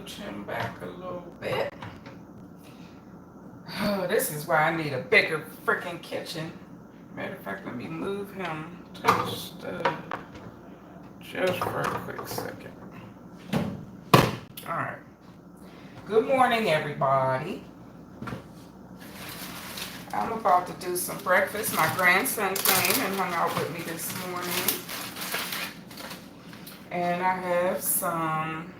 scooch him back a little bit. Oh, this is why I need a bigger freaking kitchen. Matter of fact, let me move him to the stove just for a quick second. All right. Good morning, everybody. I'm about to do some breakfast. My grandson came and hung out with me this morning. And I have some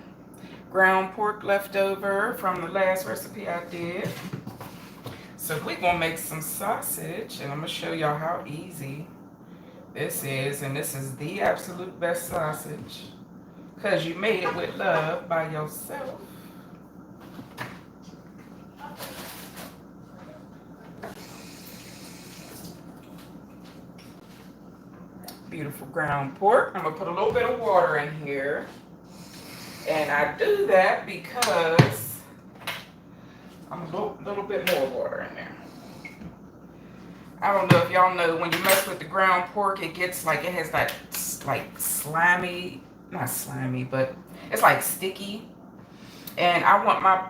ground pork left over from the last recipe I did. So we're going to make some sausage, and I'm going to show y'all how easy this is. And this is the absolute best sausage because you made it with love by yourself. Beautiful ground pork. I'm going to put a little bit of water in here. And I do that because I'm a little bit more water in there. I don't know if y'all know, when you mess with the ground pork, it gets like, it has that like slimy, not slimy, but it's like sticky. And I want my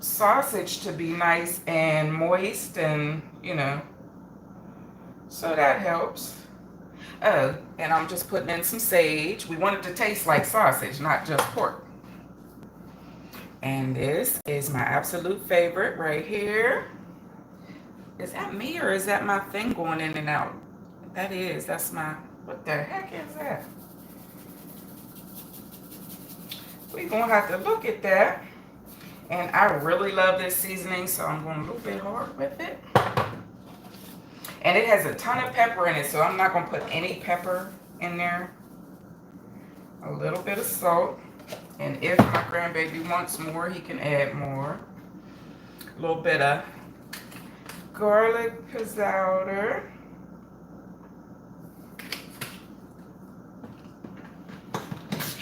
sausage to be nice and moist and, you know, so that helps. Oh, and I'm just putting in some sage. We want it to taste like sausage, not just pork. And this is my absolute favorite right here. Is that me or is that my thing going in and out? That is, that's my, what the heck is that? We're going to have to look at that. And I really love this seasoning, so I'm going a little bit hard with it. And it has a ton of pepper in it, so I'm not going to put any pepper in there. A little bit of salt. And if my grandbaby wants more, he can add more. A little bit of garlic powder.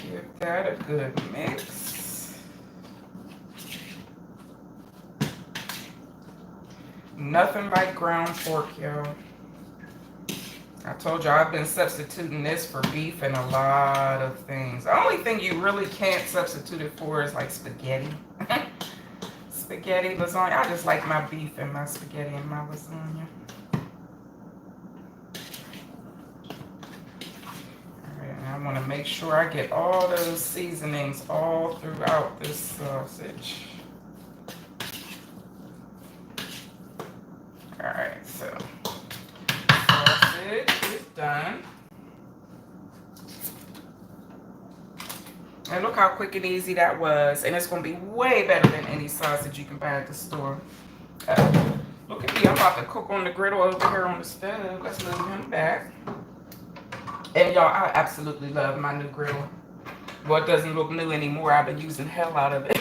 Give that a good mix. Nothing like ground pork, y'all. I told y'all I've been substituting this for beef and a lot of things. The only thing you really can't substitute it for is like spaghetti. Spaghetti, lasagna. I just like my beef and my spaghetti and my lasagna. Alright, and I want to make sure I get all those seasonings all throughout this sausage. Alright, so sausage is done. And look how quick and easy that was. And it's going to be way better than any sausage you can buy at the store. Look at me. I'm about to cook on the griddle over here on the stove. Let's move him back. And y'all, I absolutely love my new griddle. Well, it doesn't look new anymore. I've been using hell out of it.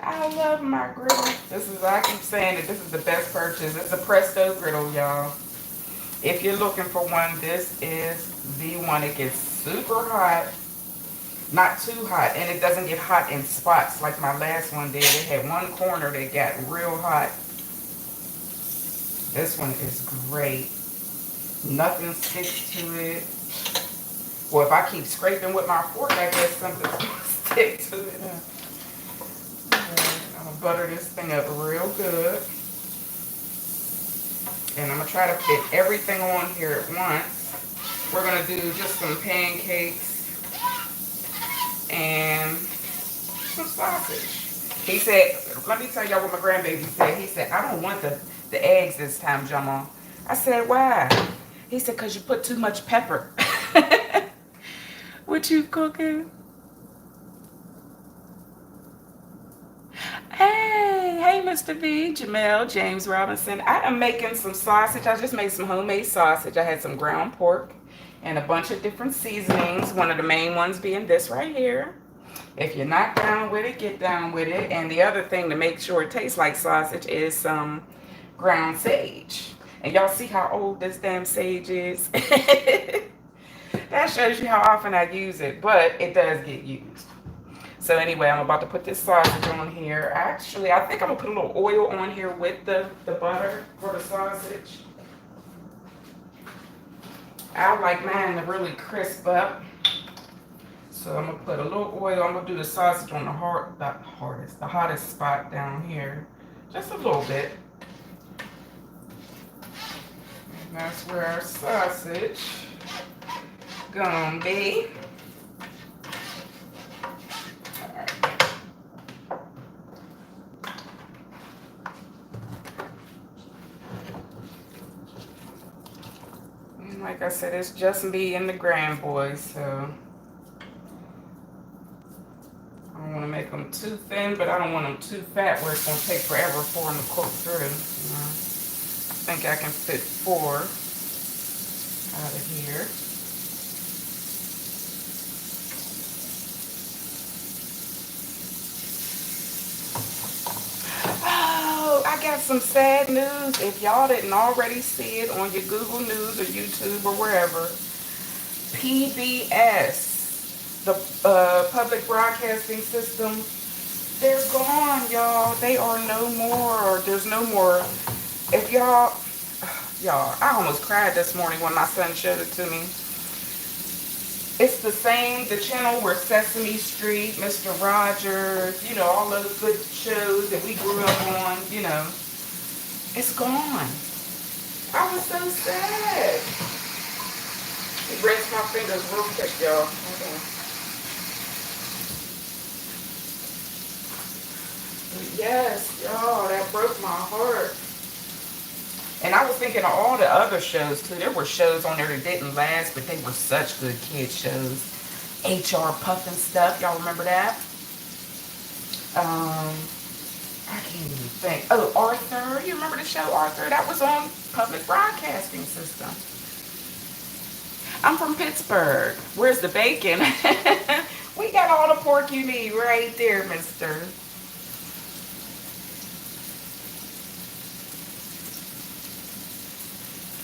I love my griddle. I keep saying that this is the best purchase. It's a Presto griddle, y'all. If you're looking for one, this is the one. It gets super hot. Not too hot, and it doesn't get hot in spots like my last one did. It had one corner that got real hot. This one is great. Nothing sticks to it. Well, if I keep scraping with my fork, I guess something's going to stick to it. I'm going to butter this thing up real good. And I'm going to try to fit everything on here at once. We're going to do just some pancakes and some sausage. He said, let me tell y'all what my grandbaby said. He said, I don't want the eggs this time, Jamal. I said, why? He said, because you put too much pepper. What you cooking? Hey, Mr. V, Jamel, James Robinson. I am making some sausage. I just made some homemade sausage. I had some ground pork and a bunch of different seasonings. One of the main ones being this right here. If you're not down with it, get down with it. And the other thing to make sure it tastes like sausage is some ground sage. And y'all see how old this damn sage is? That shows you how often I use it, but it does get used. So anyway, I'm about to put this sausage on here. Actually, I think I'm gonna put a little oil on here with the butter for the sausage. I like mine to really crisp up. So I'm gonna put a little oil. I'm gonna do the sausage on the hottest spot down here. Just a little bit. And that's where our sausage gonna be. And like I said, it's just me and the grand boys, so I don't want to make them too thin, but I don't want them too fat where it's going to take forever for them to cook through. You know? I think I can fit 4 out of here. Oh, I got some sad news. If y'all didn't already see it on your Google News or YouTube or wherever, PBS, the public broadcasting system, they're gone, y'all. They are no more. There's no more. If y'all, I almost cried this morning when my son showed it to me. It's the channel where Sesame Street, Mr. Rogers, you know, all those good shows that we grew up on, you know, it's gone. I was so sad. Rinse my fingers real quick, y'all. Yes, y'all, that broke my heart. And I was thinking of all the other shows, too. There were shows on there that didn't last, but they were such good kid shows. HR Puff and Stuff. Y'all remember that? I can't even think. Oh, Arthur. You remember the show Arthur? That was on public broadcasting system. I'm from Pittsburgh. Where's the bacon? We got all the pork you need right there, mister.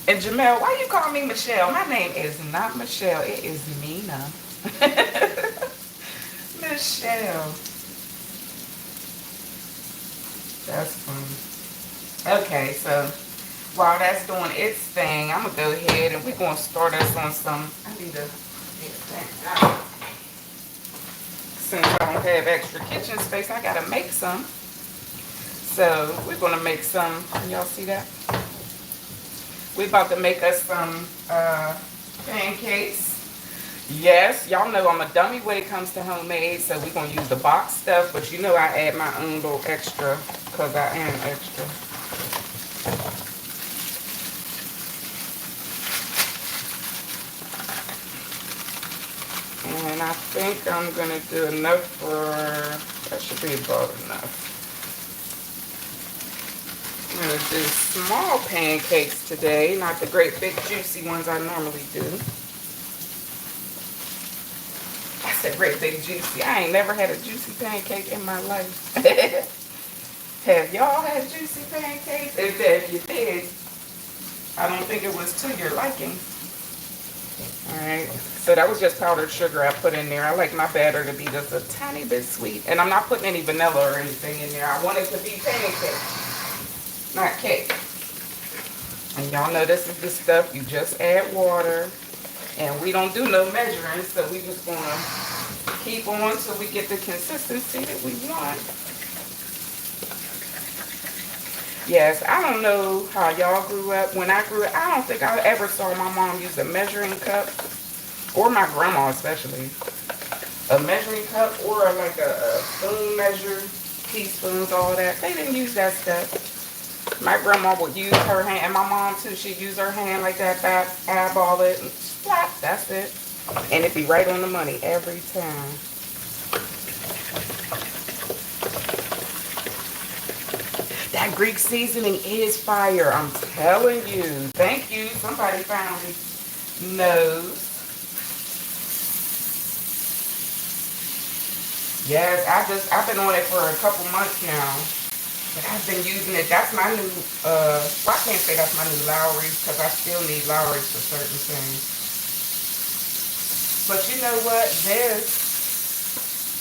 And Jamel, why you call me Michelle? My name is not Michelle. It is Mena. Michelle. That's funny. Okay, so while that's doing its thing, I'm going to go ahead and we're going to start us on some. I need to think out. Since I don't have extra kitchen space, I got to make some. So we're going to make some. Can y'all see that? We're about to make us some pancakes. Yes, y'all know I'm a dummy when it comes to homemade, so we're going to use the box stuff, but you know I add my own little extra because I am extra. And I think I'm going to do enough for, that should be about enough. I'm going to do small pancakes today, not the great big juicy ones I normally do. I said great big juicy. I ain't never had a juicy pancake in my life. Have y'all had juicy pancakes? If you did, I don't think it was to your liking. Alright, so that was just powdered sugar I put in there. I like my batter to be just a tiny bit sweet. And I'm not putting any vanilla or anything in there. I want it to be pancake. Not cake. And y'all know this is the stuff you just add water. And we don't do no measuring, so we just gonna keep on till we get the consistency that we want. Yes, I don't know how y'all grew up. When I grew up, I don't think I ever saw my mom use a measuring cup, or my grandma especially. A measuring cup or like a spoon measure, teaspoons, all that. They didn't use that stuff. My grandma would use her hand, and my mom too, she'd use her hand like that, eyeball it, and slap, that's it. And it'd be right on the money every time. That Greek seasoning is fire, I'm telling you. Thank you, somebody finally knows. Yes, I've been on it for a couple months now. But I've been using it. That's my new, well, I can't say that's my new Lowry's because I still need Lowry's for certain things. But you know what? This,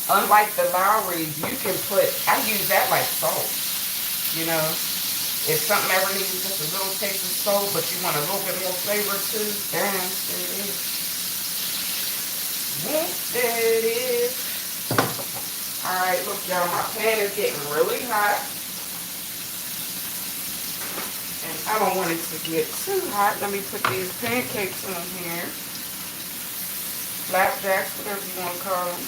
unlike the Lowry's, you can put, I use that like salt. You know, if something ever needs just a little taste of salt, but you want a little bit more flavor too, damn, there it is. There it is. Alright, look y'all, my pan is getting really hot. And I don't want it to get too hot. Let me put these pancakes on here. Flapjacks, whatever you want to call them.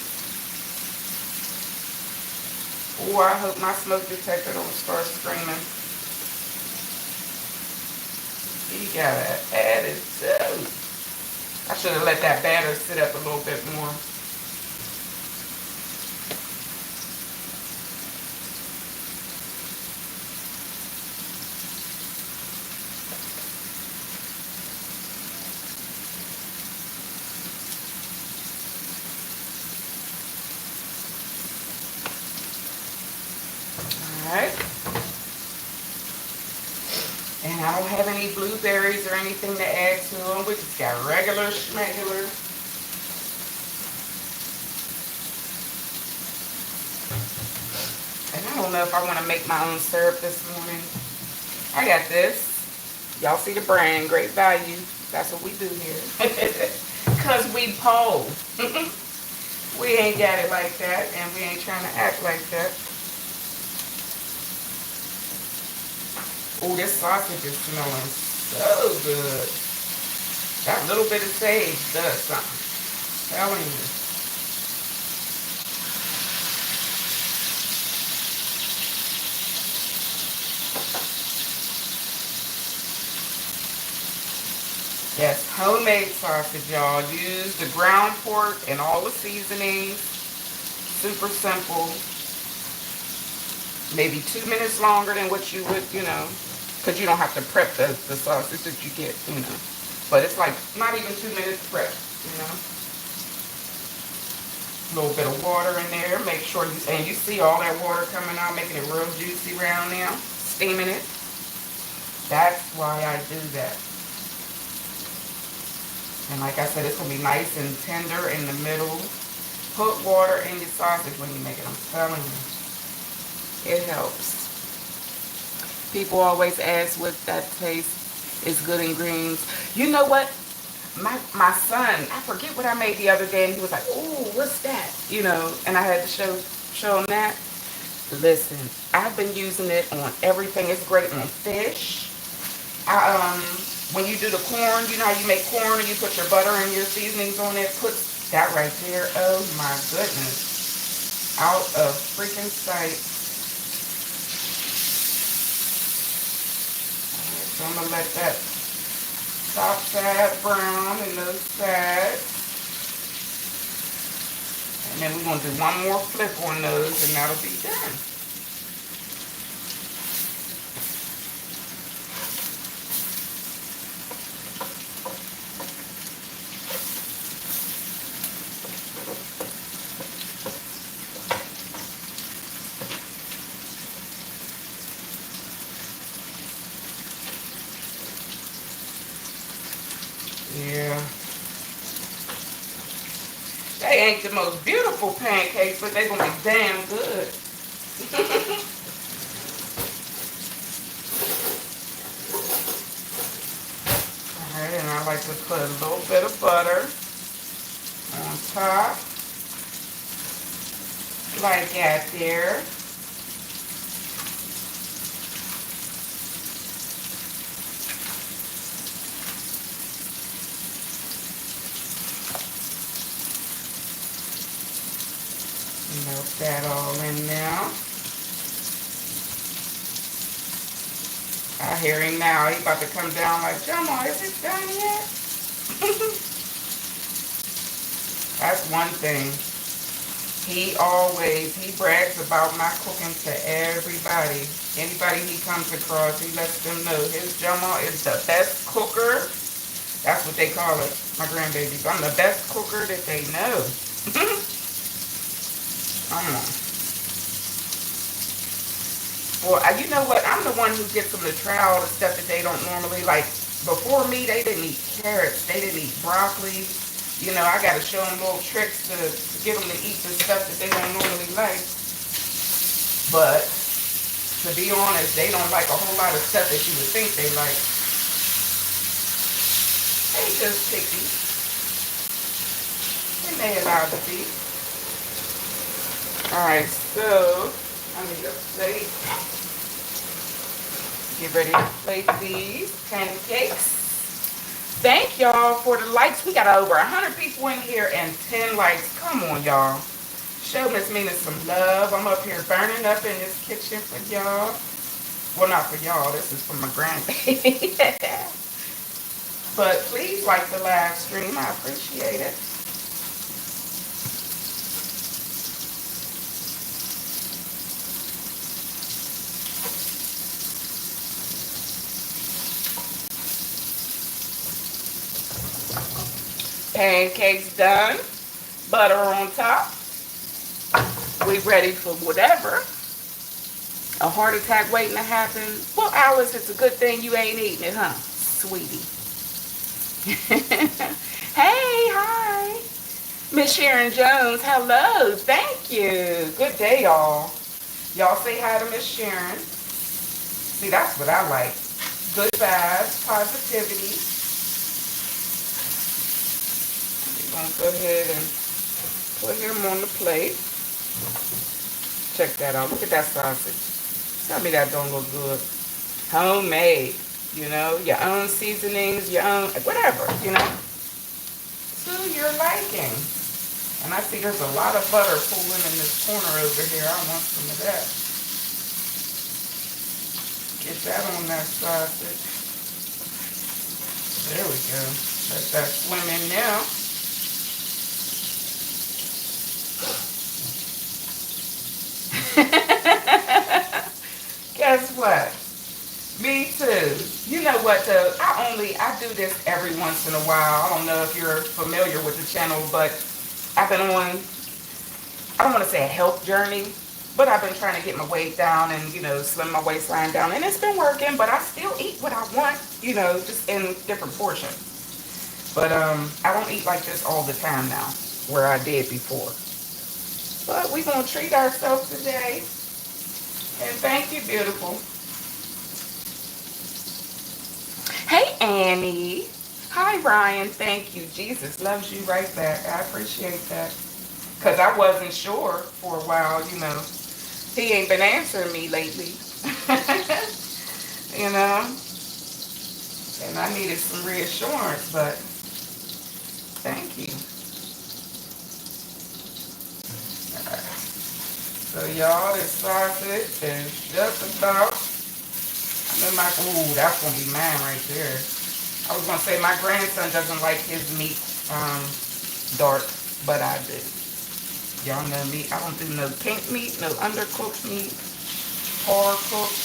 Oh, I hope my smoke detector don't start screaming. You gotta add it too. I should have let that batter sit up a little bit more. Alright. And I don't have any blueberries or anything to add to them. We just got regular schmegular. And I don't know if I want to make my own syrup this morning. I got this. Y'all see the brand, Great Value. That's what we do here. Because we poor. We ain't got it like that, and we ain't trying to act like that. Oh, this sausage is smelling so good. That little bit of sage does something. I'm telling you. Yes, homemade sausage, y'all. Use the ground pork and all the seasonings. Super simple. Maybe 2 minutes longer than what you would, you know, because you don't have to prep the sausage that you get, you know. But it's like not even 2 minutes prep, you know. A little bit of water in there. Make sure you, and you see all that water coming out, making it real juicy around now. Steaming it. That's why I do that. And like I said, it's going to be nice and tender in the middle. Put water in your sausage when you make it, I'm telling you. It helps. People always ask what that taste is good in greens. You know what? My son, I forget what I made the other day, and he was like, "Ooh, what's that?" You know, and I had to show him that. Listen, I've been using it on everything. It's great on fish. When you do the corn, you know how you make corn and you put your butter and your seasonings on it? Put that right there. Oh my goodness. Out of freaking sight. So I'm going to let that top side brown and those sides. And then we're going to do one more flip on those and that'll be done. Yeah. They ain't the most beautiful pancakes, but they're going to be damn good. Alright, and I like to put a little bit of butter on top. Like that there. Melt that all in now. I hear him now. He about to come down like, "Grandma, is it done yet?" That's one thing. He brags about my cooking to everybody. Anybody he comes across, he lets them know his grandma is the best cooker. That's what they call it, my grandbabies. I'm the best cooker that they know. Come on. Well, you know what? I'm the one who gets them to try all the stuff that they don't normally like. Before me, they didn't eat carrots. They didn't eat broccoli. You know, I got to show them little tricks to get them to eat the stuff that they don't normally like. But to be honest, they don't like a whole lot of stuff that you would think they like. They just picky. And they allowed to be. Alright, so I need a plate. Get ready to plate these pancakes. Thank y'all for the likes. We got over 100 people in here and 10 likes. Come on, y'all. Show Miss Mena some love. I'm up here burning up in this kitchen for y'all. Well, not for y'all. This is for my grandbaby. But please like the live stream. I appreciate it. Pancakes done. Butter on top. We ready for whatever. A heart attack waiting to happen. Well, Alice, it's a good thing you ain't eating it, huh, sweetie? Hey, hi. Miss Sharon Jones, hello. Thank you. Good day, y'all. Y'all say hi to Miss Sharon. See, that's what I like. Good vibes, positivity. We're going to go ahead and put him on the plate. Check that out. Look at that sausage. Tell me that don't look good. Homemade, you know, your own seasonings, your own, whatever, you know, to your liking. And I see there's a lot of butter pooling in this corner over here. I want some of that. Get that on that sausage. There we go. Let that swim in now. Guess what? Me too. You know what though? I do this every once in a while. I don't know if you're familiar with the channel, but I've been on, I don't want to say a health journey, but I've been trying to get my weight down and, you know, slim my waistline down. And it's been working, but I still eat what I want, you know, just in different portions. But I don't eat like this all the time now, where I did before. But we're going to treat ourselves today. And thank you, beautiful. Hey, Annie. Hi, Ryan. Thank you. Jesus loves you right back. I appreciate that. Because I wasn't sure for a while, you know. He ain't been answering me lately. You know. And I needed some reassurance, but thank you. So y'all, this sausage is just about, ooh, that's going to be mine right there. I was going to say my grandson doesn't like his meat dark, but I do. Y'all know me. I don't do no pink meat, no undercooked meat, hard cooked.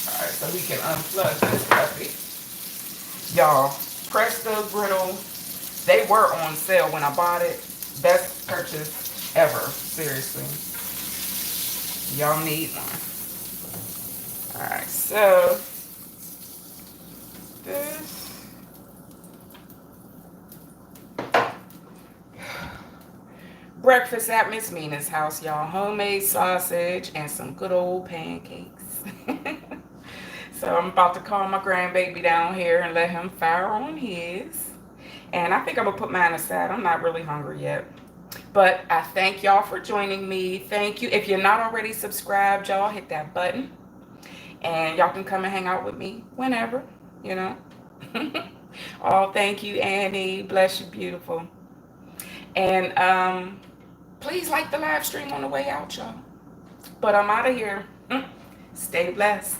Alright, so we can unplug this puppy. Y'all, Presto Griddle, they were on sale when I bought it. Best purchase ever, seriously. Y'all need one. Alright, so this breakfast at Miss Mena's house, y'all. Homemade sausage and some good old pancakes. So I'm about to call my grandbaby down here and let him fire on his. And I think I'm going to put mine aside. I'm not really hungry yet. But I thank y'all for joining me. Thank you. If you're not already subscribed, y'all hit that button. And y'all can come and hang out with me whenever, you know. Oh, thank you, Annie. Bless you, beautiful. And please like the live stream on the way out, y'all. But I'm out of here. Stay blessed.